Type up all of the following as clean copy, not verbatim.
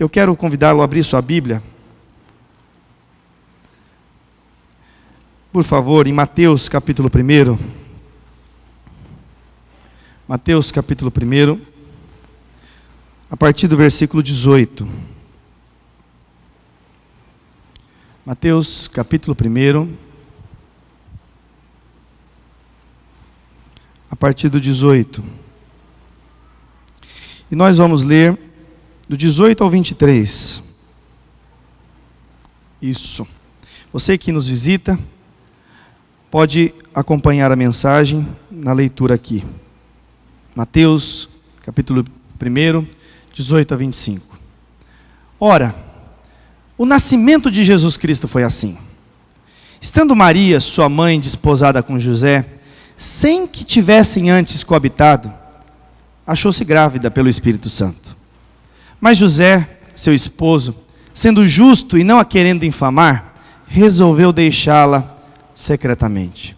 eu quero convidá-lo a abrir sua Bíblia. Por favor, em Mateus capítulo 1. Mateus capítulo 1, a partir do versículo 18. Mateus capítulo 1, a partir do 18. E nós vamos ler do 18 ao 23. Isso. Você que nos visita, pode acompanhar a mensagem na leitura aqui. Mateus, capítulo 1, 18 a 25. Ora, o nascimento de Jesus Cristo foi assim. Estando Maria, sua mãe, desposada com José, sem que tivessem antes coabitado, achou-se grávida pelo Espírito Santo. Mas José, seu esposo, sendo justo e não a querendo infamar, resolveu deixá-la secretamente.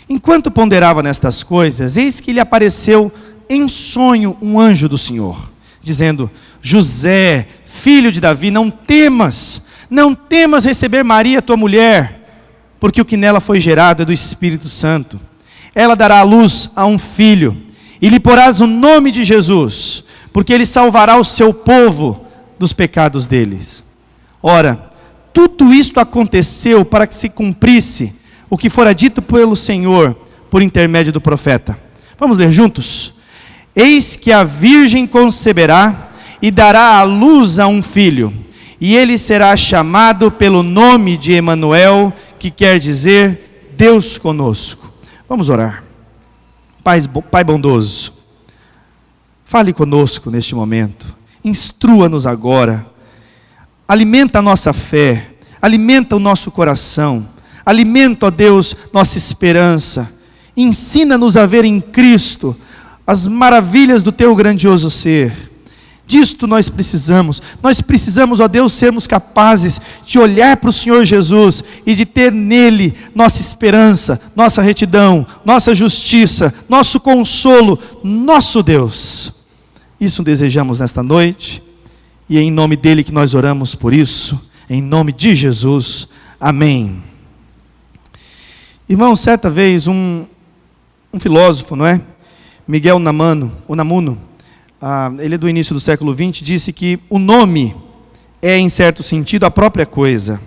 Enquanto ponderava nestas coisas, eis que lhe apareceu em sonho um anjo do Senhor, dizendo: José, filho de Davi, não temas receber Maria, tua mulher, porque o que nela foi gerado é do Espírito Santo. Ela dará à luz a um filho, e lhe porás o nome de Jesus, porque ele salvará o seu povo dos pecados deles. Ora, tudo isto aconteceu para que se cumprisse o que fora dito pelo Senhor, por intermédio do profeta. Vamos ler juntos? Eis que a virgem conceberá e dará à luz a um filho, e ele será chamado pelo nome de Emanuel, que quer dizer Deus conosco. Vamos orar. Pai bondoso, fale conosco neste momento, instrua-nos agora, alimenta a nossa fé, alimenta o nosso coração, alimenta, ó Deus, nossa esperança, ensina-nos a ver em Cristo as maravilhas do Teu grandioso ser. Disto nós precisamos, ó Deus, sermos capazes de olhar para o Senhor Jesus e de ter nele nossa esperança, nossa retidão, nossa justiça, nosso consolo, nosso Deus. Isso desejamos nesta noite, e é em nome dele que nós oramos por isso, em nome de Jesus, amém. Irmão, certa vez um filósofo, não é? Miguel Unamuno, ele é do início do século XX, disse que o nome é, em certo sentido, a própria coisa.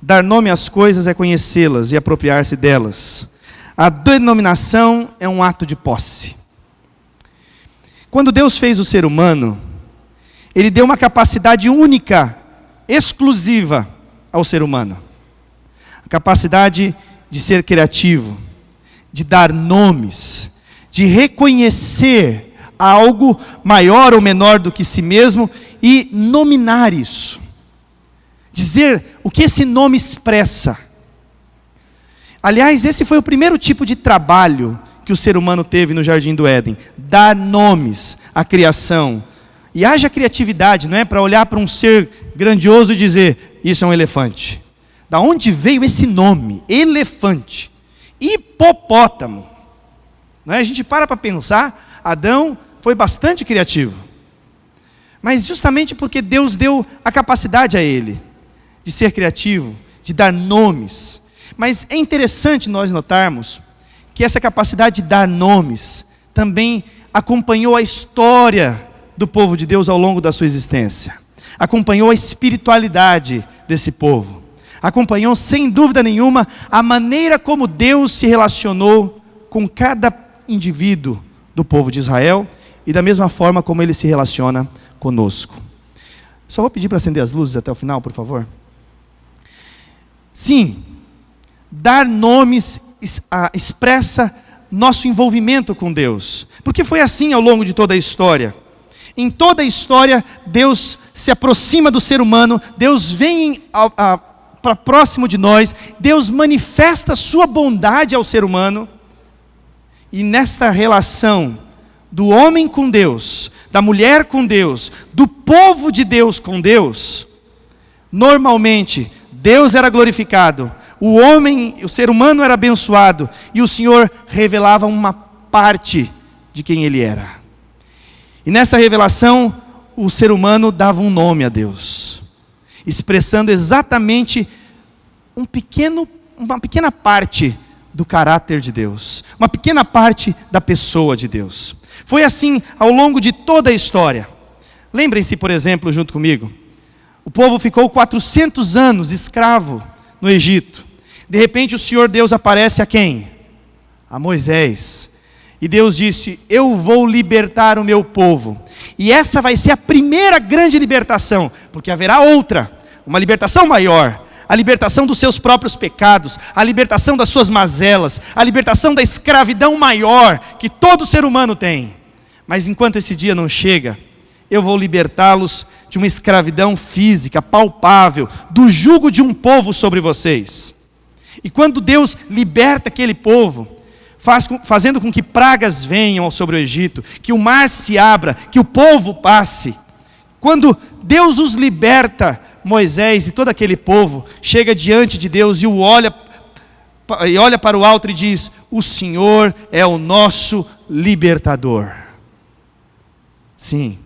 Dar nome às coisas é conhecê-las e apropriar-se delas. A denominação é um ato de posse. Quando Deus fez o ser humano, Ele deu uma capacidade única, exclusiva ao ser humano. A capacidade de ser criativo, de dar nomes, de reconhecer algo maior ou menor do que si mesmo e nominar isso. Dizer o que esse nome expressa. Aliás, esse foi o primeiro tipo de trabalho que o ser humano teve no Jardim do Éden. Dar nomes à criação. E haja criatividade, não é? Para olhar para um ser grandioso e dizer, isso é um elefante. Da onde veio esse nome? Elefante. Hipopótamo. Não é? A gente para pensar, Adão foi bastante criativo. Mas justamente porque Deus deu a capacidade a ele de ser criativo, de dar nomes. Mas é interessante nós notarmos que essa capacidade de dar nomes também acompanhou a história do povo de Deus ao longo da sua existência. Acompanhou a espiritualidade desse povo. Acompanhou, sem dúvida nenhuma, a maneira como Deus se relacionou com cada indivíduo do povo de Israel e da mesma forma como Ele se relaciona conosco. Só vou pedir para acender as luzes até o final, por favor. Sim, dar nomes expressa nosso envolvimento com Deus, porque foi assim ao longo de toda a história. Em toda a história, Deus se aproxima do ser humano, Deus vem para próximo de nós, Deus manifesta a sua bondade ao ser humano, e nesta relação do homem com Deus, da mulher com Deus, do povo de Deus com Deus, normalmente Deus era glorificado, o ser humano era abençoado, e o Senhor revelava uma parte de quem Ele era. E nessa revelação, o ser humano dava um nome a Deus, expressando exatamente uma pequena parte do caráter de Deus, uma pequena parte da pessoa de Deus. Foi assim ao longo de toda a história. Lembrem-se, por exemplo, junto comigo, o povo ficou 400 anos escravo no Egito. De repente o Senhor Deus aparece a quem? A Moisés. E Deus disse: eu vou libertar o meu povo. E essa vai ser a primeira grande libertação, porque haverá outra, uma libertação maior. A libertação dos seus próprios pecados, a libertação das suas mazelas, a libertação da escravidão maior que todo ser humano tem. Mas enquanto esse dia não chega, eu vou libertá-los de uma escravidão física, palpável, do jugo de um povo sobre vocês. E quando Deus liberta aquele povo, fazendo com que pragas venham sobre o Egito, que o mar se abra, que o povo passe, quando Deus os liberta, Moisés e todo aquele povo chega diante de Deus e olha para o alto e diz: o Senhor é o nosso libertador. Sim,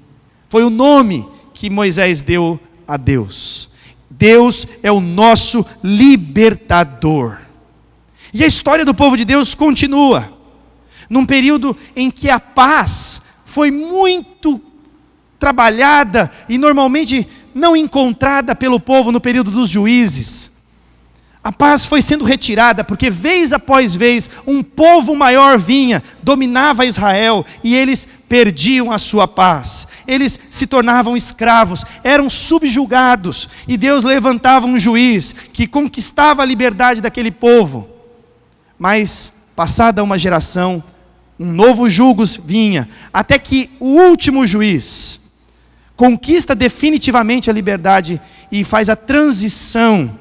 foi o nome que Moisés deu a Deus. Deus é o nosso libertador. E a história do povo de Deus continua, num período em que a paz foi muito trabalhada e normalmente não encontrada pelo povo no período dos juízes. A paz foi sendo retirada, porque vez após vez, um povo maior vinha, dominava Israel, e eles perdiam a sua paz. Eles se tornavam escravos, eram subjugados, e Deus levantava um juiz, que conquistava a liberdade daquele povo. Mas, passada uma geração, um novo jugo vinha, até que o último juiz conquista definitivamente a liberdade e faz a transição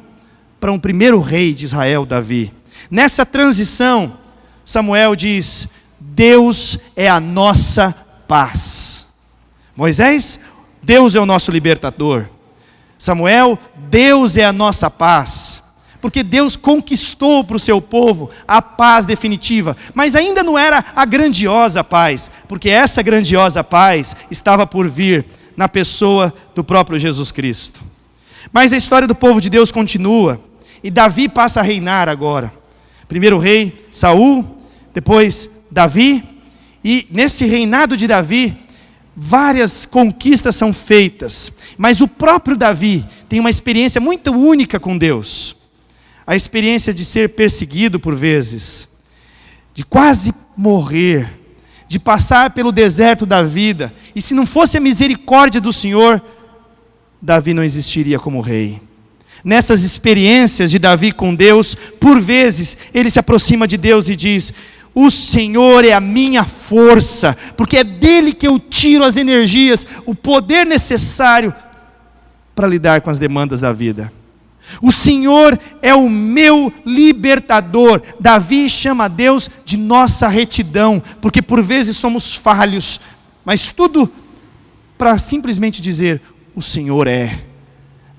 para um primeiro rei de Israel, Davi. Nessa transição, Samuel diz: Deus é a nossa paz. Moisés, Deus é o nosso libertador. Samuel, Deus é a nossa paz. Porque Deus conquistou para o seu povo a paz definitiva, mas ainda não era a grandiosa paz, porque essa grandiosa paz estava por vir na pessoa do próprio Jesus Cristo. Mas a história do povo de Deus continua, e Davi passa a reinar agora. Primeiro rei, Saul, depois Davi, e nesse reinado de Davi, várias conquistas são feitas, mas o próprio Davi tem uma experiência muito única com Deus. A experiência de ser perseguido por vezes, de quase morrer, de passar pelo deserto da vida, e se não fosse a misericórdia do Senhor, Davi não existiria como rei. Nessas experiências de Davi com Deus, por vezes, ele se aproxima de Deus e diz: o Senhor é a minha força, porque é dele que eu tiro as energias, o poder necessário para lidar com as demandas da vida. O Senhor é o meu libertador. Davi chama a Deus de nossa retidão, porque por vezes somos falhos, mas tudo para simplesmente dizer: o Senhor é.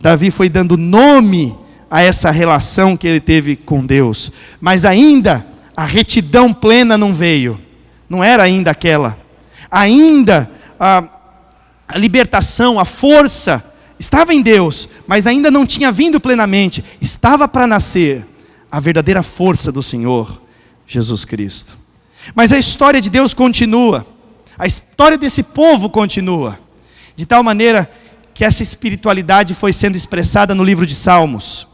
Davi foi dando nome a essa relação que ele teve com Deus, mas ainda a retidão plena não veio, não era ainda aquela. Ainda a libertação, a força estava em Deus, mas ainda não tinha vindo plenamente. Estava para nascer a verdadeira força do Senhor, Jesus Cristo. Mas a história de Deus continua, a história desse povo continua, de tal maneira que essa espiritualidade foi sendo expressada no livro de Salmos.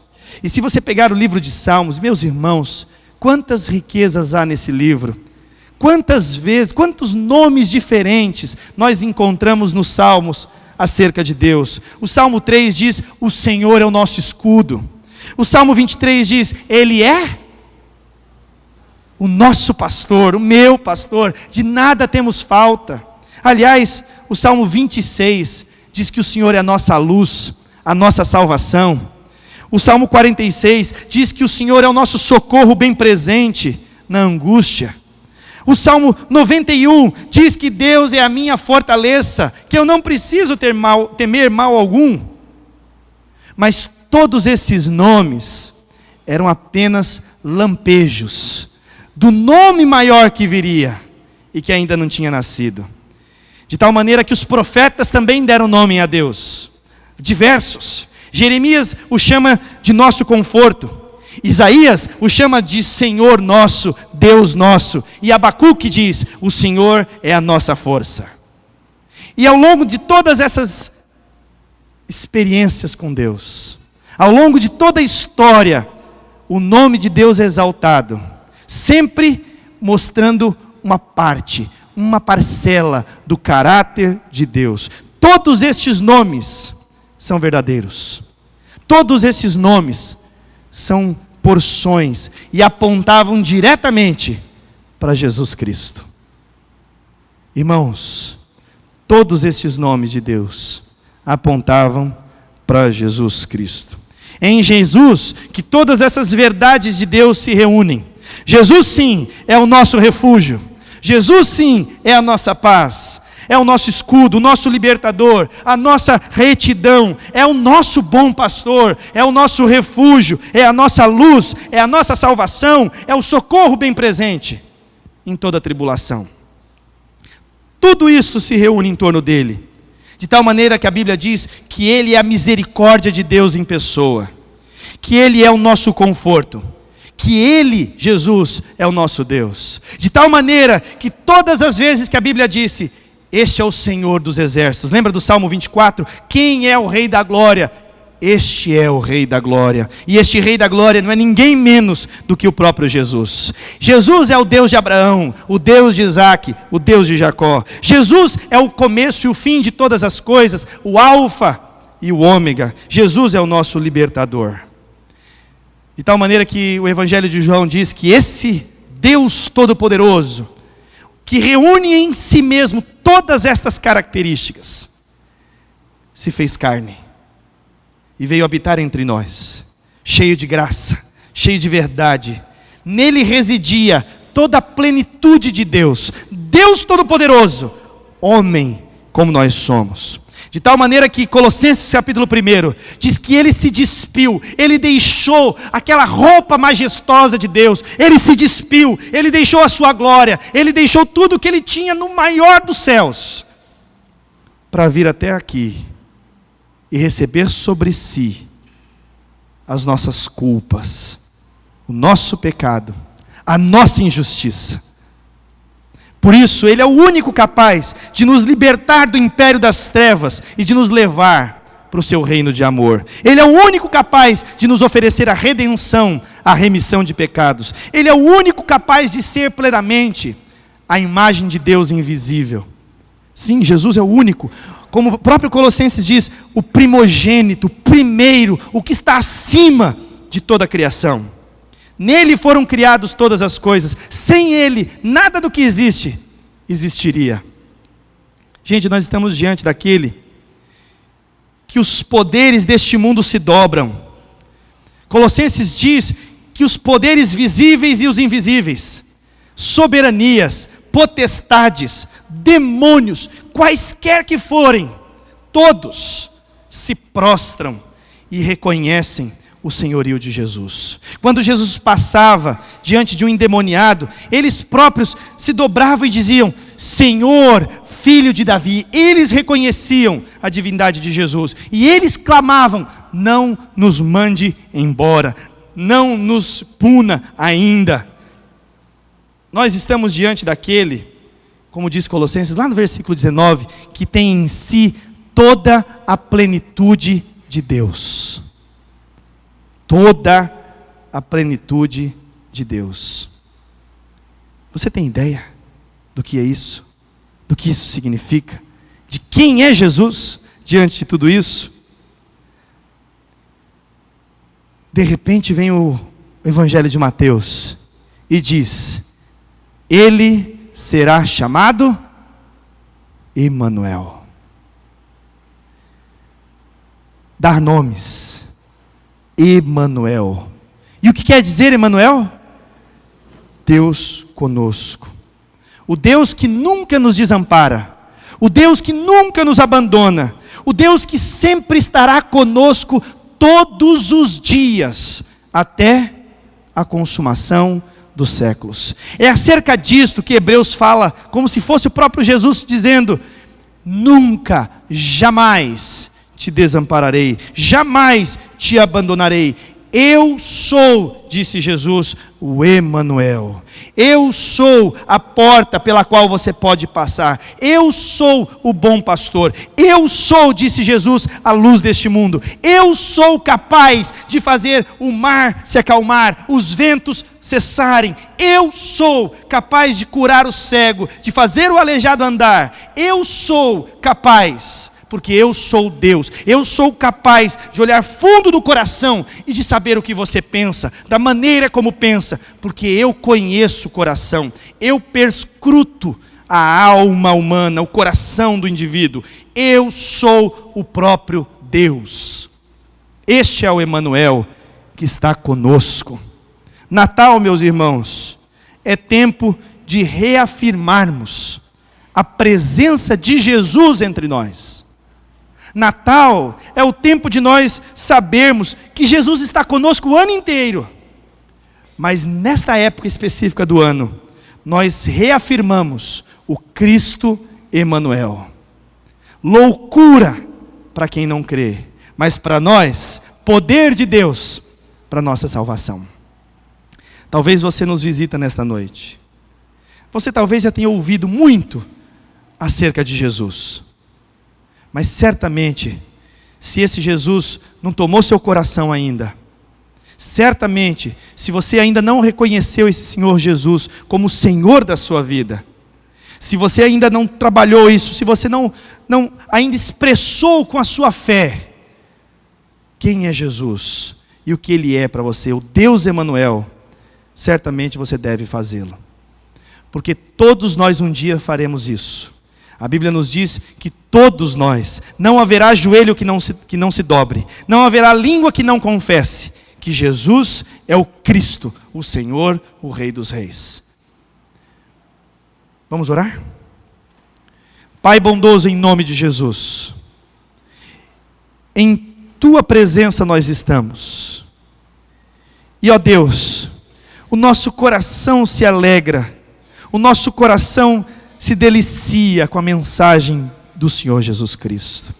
E se você pegar o livro de Salmos, meus irmãos, quantas riquezas há nesse livro, quantas vezes, quantos nomes diferentes nós encontramos nos Salmos acerca de Deus. O Salmo 3 diz: o Senhor é o nosso escudo. O Salmo 23 diz: Ele é o nosso pastor, o meu pastor, de nada temos falta. Aliás, o Salmo 26 diz que o Senhor é a nossa luz, a nossa salvação. O Salmo 46 diz que o Senhor é o nosso socorro bem presente na angústia. O Salmo 91 diz que Deus é a minha fortaleza, que eu não preciso temer mal algum. Mas todos esses nomes eram apenas lampejos do nome maior que viria e que ainda não tinha nascido. De tal maneira que os profetas também deram nome a Deus, diversos. Jeremias o chama de nosso conforto, Isaías o chama de Senhor nosso, Deus nosso, e Abacuque diz: o Senhor é a nossa força. E ao longo de todas essas experiências com Deus, ao longo de toda a história, o nome de Deus é exaltado, sempre mostrando uma parte, uma parcela do caráter de Deus. Todos estes nomes são verdadeiros. Todos esses nomes são porções e apontavam diretamente para Jesus Cristo. Irmãos, todos esses nomes de Deus apontavam para Jesus Cristo. É em Jesus que todas essas verdades de Deus se reúnem. Jesus sim é o nosso refúgio. Jesus sim é a nossa paz. É o nosso escudo, o nosso libertador, a nossa retidão, é o nosso bom pastor, é o nosso refúgio, é a nossa luz, é a nossa salvação, é o socorro bem presente em toda a tribulação. Tudo isso se reúne em torno dele, de tal maneira que a Bíblia diz que ele é a misericórdia de Deus em pessoa, que ele é o nosso conforto, que ele, Jesus, é o nosso Deus, de tal maneira que todas as vezes que a Bíblia disse: este é o Senhor dos exércitos. Lembra do Salmo 24? Quem é o Rei da Glória? Este é o Rei da Glória. E este Rei da Glória não é ninguém menos do que o próprio Jesus. Jesus é o Deus de Abraão, o Deus de Isaac, o Deus de Jacó. Jesus é o começo e o fim de todas as coisas, o Alfa e o Ômega. Jesus é o nosso libertador. De tal maneira que o Evangelho de João diz que esse Deus Todo-Poderoso, que reúne em si mesmo todas estas características, se fez carne e veio habitar entre nós, cheio de graça, cheio de verdade. Nele residia toda a plenitude de Deus, Deus Todo-Poderoso, homem como nós somos. De tal maneira que Colossenses capítulo 1 diz que ele se despiu, ele deixou aquela roupa majestosa de Deus, ele se despiu, ele deixou a sua glória, ele deixou tudo que ele tinha no maior dos céus, para vir até aqui e receber sobre si as nossas culpas, o nosso pecado, a nossa injustiça. Por isso, ele é o único capaz de nos libertar do império das trevas e de nos levar para o seu reino de amor. Ele é o único capaz de nos oferecer a redenção, a remissão de pecados. Ele é o único capaz de ser plenamente a imagem de Deus invisível. Sim, Jesus é o único. Como o próprio Colossenses diz, o primogênito, o primeiro, o que está acima de toda a criação. Nele foram criadas todas as coisas. Sem ele, nada do que existe, existiria. Gente, nós estamos diante daquele que os poderes deste mundo se dobram. Colossenses diz que os poderes visíveis e os invisíveis, soberanias, potestades, demônios, quaisquer que forem, todos se prostram e reconhecem o senhorio de Jesus. Quando Jesus passava diante de um endemoniado, eles próprios se dobravam e diziam: Senhor, Filho de Davi. Eles reconheciam a divindade de Jesus e eles clamavam: não nos mande embora, não nos puna ainda. Nós estamos diante daquele, como diz Colossenses lá no versículo 19, que tem em si toda a plenitude de Deus. Toda a plenitude de Deus. Você tem ideia do que é isso? Do que isso significa? De quem é Jesus diante de tudo isso? De repente vem o Evangelho de Mateus e diz: ele será chamado Emanuel. Dar nomes. Emanuel. E o que quer dizer Emanuel? Deus conosco. O Deus que nunca nos desampara, o Deus que nunca nos abandona, o Deus que sempre estará conosco todos os dias, até a consumação dos séculos. É acerca disto que Hebreus fala, como se fosse o próprio Jesus dizendo: nunca, jamais te desampararei, jamais te abandonarei. Eu sou, disse Jesus, o Emanuel. Eu sou a porta pela qual você pode passar. Eu sou o bom pastor. Eu sou, disse Jesus, a luz deste mundo. Eu sou capaz de fazer o mar se acalmar, os ventos cessarem. Eu sou capaz de curar o cego, de fazer o aleijado andar. Eu sou capaz, porque eu sou Deus. Eu sou capaz de olhar fundo do coração e de saber o que você pensa, da maneira como pensa, porque eu conheço o coração. Eu perscruto a alma humana, o coração do indivíduo. Eu sou o próprio Deus. Este é o Emanuel que está conosco. Natal, meus irmãos, é tempo de reafirmarmos a presença de Jesus entre nós. Natal é o tempo de nós sabermos que Jesus está conosco o ano inteiro. Mas nesta época específica do ano, nós reafirmamos o Cristo Emanuel. Loucura para quem não crê, mas para nós, poder de Deus para nossa salvação. Talvez você nos visita nesta noite. Você talvez já tenha ouvido muito acerca de Jesus. Mas certamente, se esse Jesus não tomou seu coração ainda, certamente, se você ainda não reconheceu esse Senhor Jesus como o Senhor da sua vida, se você ainda não trabalhou isso, se você não ainda expressou com a sua fé quem é Jesus e o que Ele é para você, o Deus Emanuel, certamente você deve fazê-lo. Porque todos nós um dia faremos isso. A Bíblia nos diz que todos nós, não haverá joelho que não se dobre, não haverá língua que não confesse, que Jesus é o Cristo, o Senhor, o Rei dos Reis. Vamos orar? Pai bondoso, em nome de Jesus, em Tua presença nós estamos, e ó Deus, o nosso coração se alegra, o nosso coração se delicia com a mensagem do Senhor Jesus Cristo.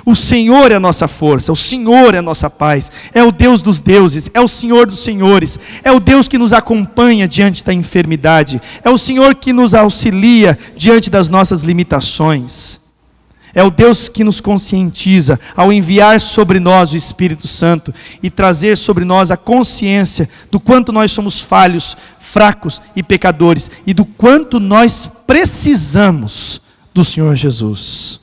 O Senhor é a nossa força, o Senhor é a nossa paz, é o Deus dos deuses, é o Senhor dos senhores, é o Deus que nos acompanha diante da enfermidade, é o Senhor que nos auxilia diante das nossas limitações, é o Deus que nos conscientiza ao enviar sobre nós o Espírito Santo e trazer sobre nós a consciência do quanto nós somos falhos, fracos e pecadores, e do quanto nós precisamos do Senhor Jesus.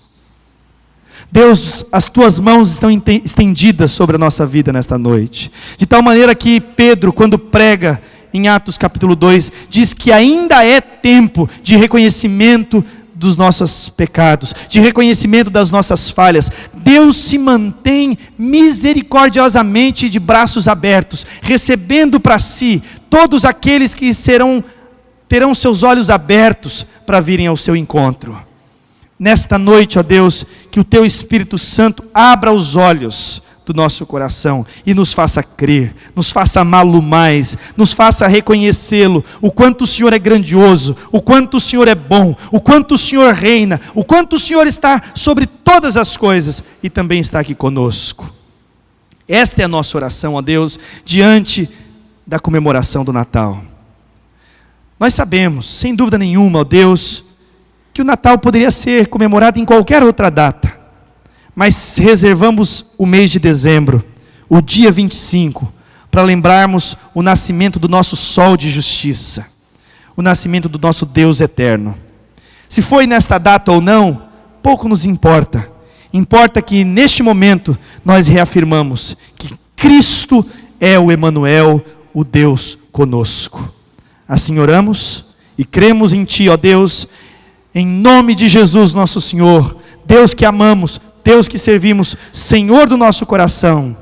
Deus, as Tuas mãos estão estendidas sobre a nossa vida nesta noite, de tal maneira que Pedro, quando prega em Atos capítulo 2, diz que ainda é tempo de reconhecimento dos nossos pecados, de reconhecimento das nossas falhas. Deus se mantém misericordiosamente de braços abertos, recebendo para si todos aqueles que terão seus olhos abertos para virem ao seu encontro. Nesta noite, ó Deus, que o Teu Espírito Santo abra os olhos do nosso coração e nos faça crer, nos faça amá-lo mais, nos faça reconhecê-lo, o quanto o Senhor é grandioso, o quanto o Senhor é bom, o quanto o Senhor reina, o quanto o Senhor está sobre todas as coisas e também está aqui conosco. Esta é a nossa oração, ó Deus, diante da comemoração do Natal. Nós sabemos, sem dúvida nenhuma, ó Deus, que o Natal poderia ser comemorado em qualquer outra data, mas reservamos o mês de dezembro, o dia 25, para lembrarmos o nascimento do nosso sol de justiça, o nascimento do nosso Deus eterno. Se foi nesta data ou não, pouco nos importa. Importa que neste momento nós reafirmamos que Cristo é o Emanuel, o Deus conosco. Assim oramos e cremos em Ti, ó Deus, em nome de Jesus nosso Senhor, Deus que amamos, Deus que servimos, Senhor do nosso coração.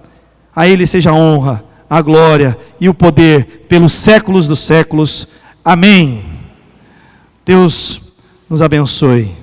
A Ele seja a honra, a glória e o poder pelos séculos dos séculos. Amém. Deus nos abençoe.